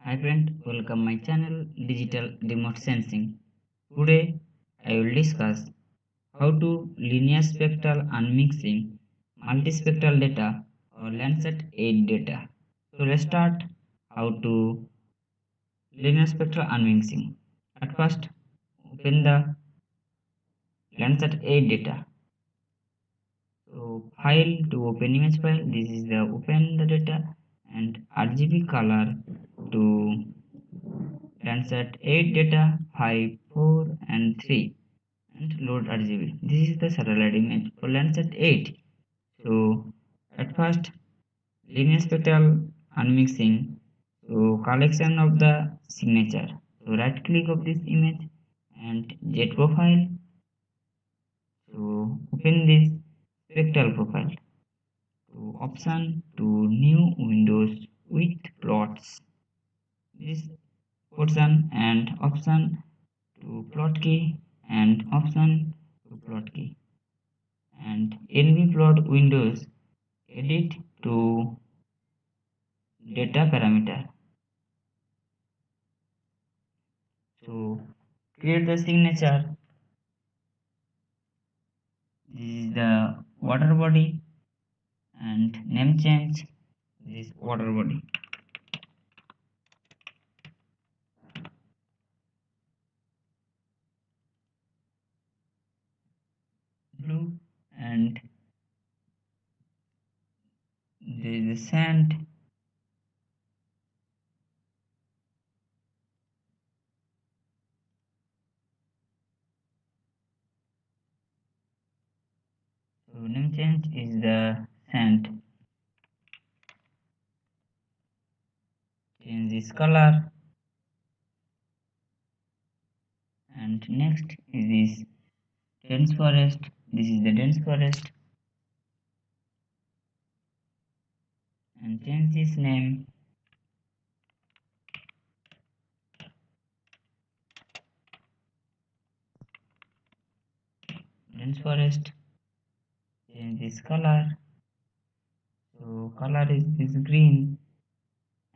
Hi friend, welcome my channel Digital Remote Sensing. Today I will discuss how to linear spectral unmixing multispectral data or Landsat 8 data. So let's start how to linear spectral unmixing. At first open the Landsat 8 data. So file to open image file, this is the open the data, and RGB color to Landsat 8 data 5, 4 and 3 and load RGB. This is the satellite image for Landsat 8. So at first linear spectral unmixing, so collection of the signature. So right click of this image and jet profile. So open this spectral profile. So option to new windows with plots. This portion and option to plot key and option to plot key, and Envi plot windows edit to data parameter. So create the signature. This is the water body and name change this water body. Blue, and there is a sand. So name change is the sand. Change this color, and next is this dense forest. This is the dense forest, and change this name. Dense forest. Change this color. So color is this green,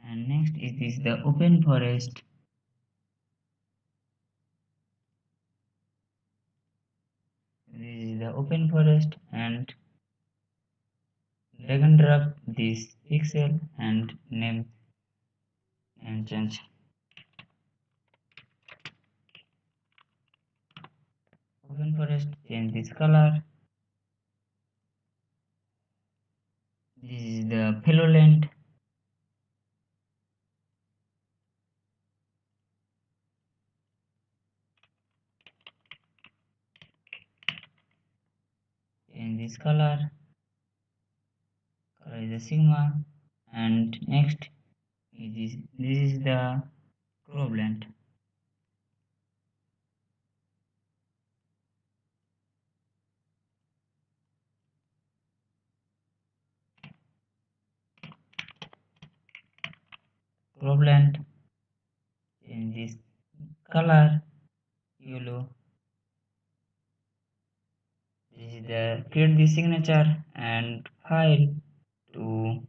and next is this the open forest. This is the open forest, and drag and drop this pixel and name and change. Open forest, change this color. This is the fellow length. Change this color. Color is the sigma, and next is this is the crop length. Crop length. Change this color yellow. This is the create the signature and file to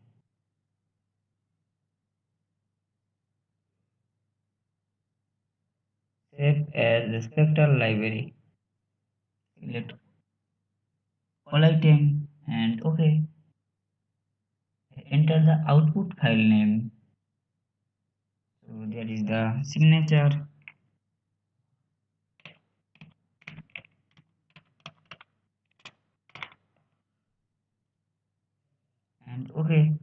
save as the spectral library. Select all item and OK. Enter the output file name. So that is the signature. And OK.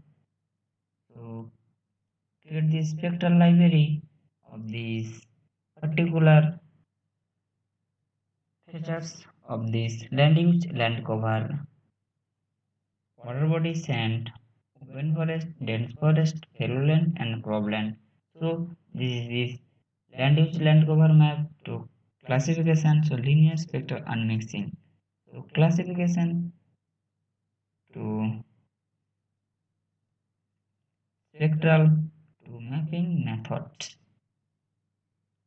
So create the spectral library of these particular features of this land use, land cover, water body, sand, open forest, dense forest, fallow land and cropland. So this is this land use, land cover map to classification, so linear spectral unmixing. So classification to spectral to mapping method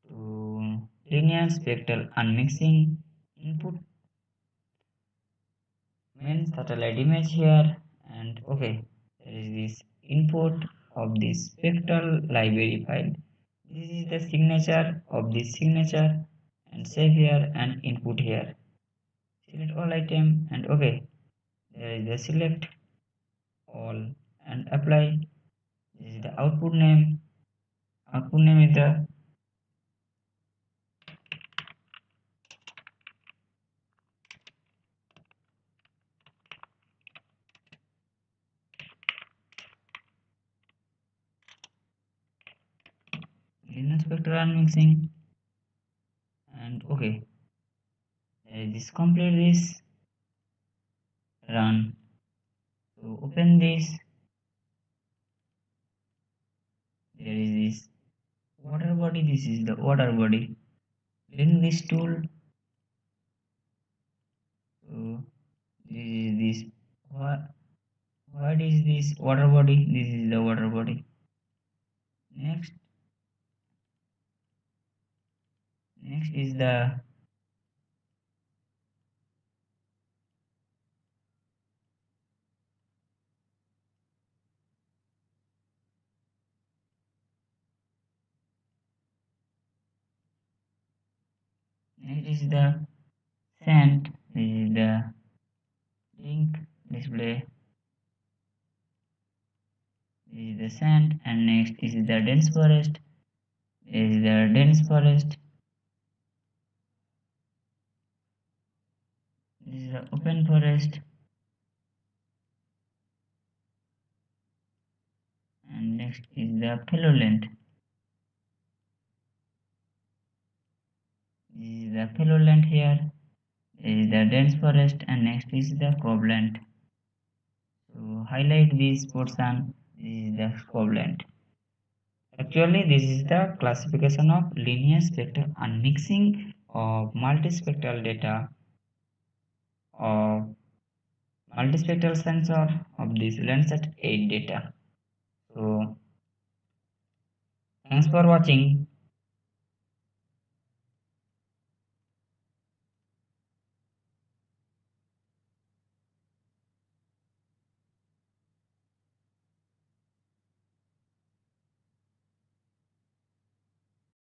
to linear spectral unmixing input main satellite image here, and okay, there is this input of the spectral library file. This is the signature of the signature, and save here and input here. Select all item and OK. There is the select all and apply. This is the output name. Output name is the Spectral Unmixing and OK. This complete this, run. So open this. There is this water body. This is the water body. Link this tool. So this is this. What is this water body? This is the water body. Next is the sand. This is the link display. This is the sand, and next is the dense forest. This is the dense forest. This is the open forest, and next is the fellow length. This is the fellow length here. This is the dense forest, and next is the cropland. So highlight this portion. This is the cropland. Actually, this is the classification of linear spectral unmixing of multispectral data of multispectral sensor of this Landsat 8 data. So thanks for watching.